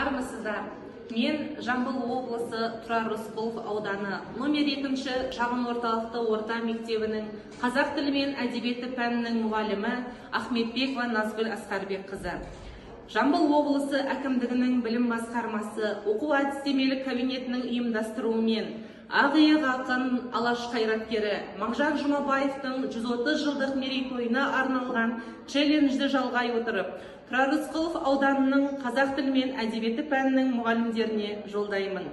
армысыздар? Мен Жамбыл облысы Тұрар Рысқұлов ауданы номер 2 шағын орталықты орта мектебінің қазақ тілі мен әдебиеті пәнінің мұғалімі Ахметбекова Назгүл Асқарбек қызы. Жамбыл облысы әкімдігінің білім басқармасы оқу-әдістемелік кабинетінің ұйымдастыруымен Ақ-иық ақын алаш қайраткері Мағжан Жұмабаевтың 130 жылдық мерейтойына арналған челленджді жалғай отырып, Тұрар Рысқұлов ауданының қазақ тілі мен әдебиеті пәнінің мұғалімдеріне жолдаймын.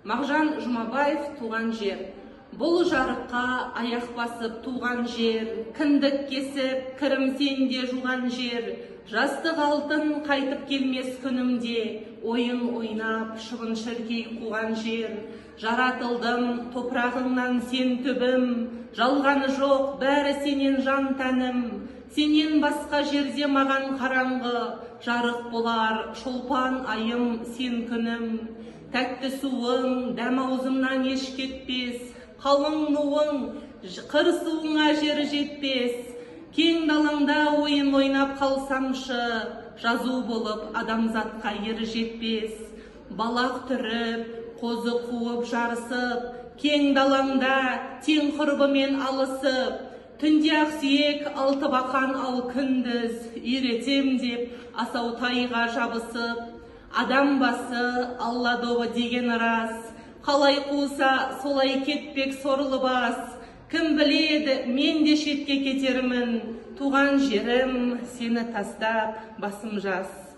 Мағжан Жұмабаев туған жер. Бұл жарыққа аяқ басып туған жер, кіндік кесіп, кірім сенде жуған жер, жастық алтын қайтып келмес күнімде, ойын ойнап, шыбын шіркей қуған жер. Жаратылдым топырағыңнан сен түбім, жалғаны жоқ бәрі сенен жан тәнім. Сенен басқа жерде маған қараңғы, жарық болар шолпан айым сен күнім. Тәтті суың дәм аузымнан еш кетпес, қалың нуың қыр суыңа жері жетпес. Кең далаңда ойын ойнап қалсамшы, жазу болып адамзатқа ері жетпес. Балақ түріп, қозы қуып жарысып, кең далаңда тең құрбымен алысып, түнде ақсүйек алты бақан ал күндіз үйретем деп асау тайға жабысып. Адам басы алла добы деген рас, қалай қуса солай кетпек сорлы бас. Кім біледі мен де шетке кетермін, туған жерім сені тастап басым жас.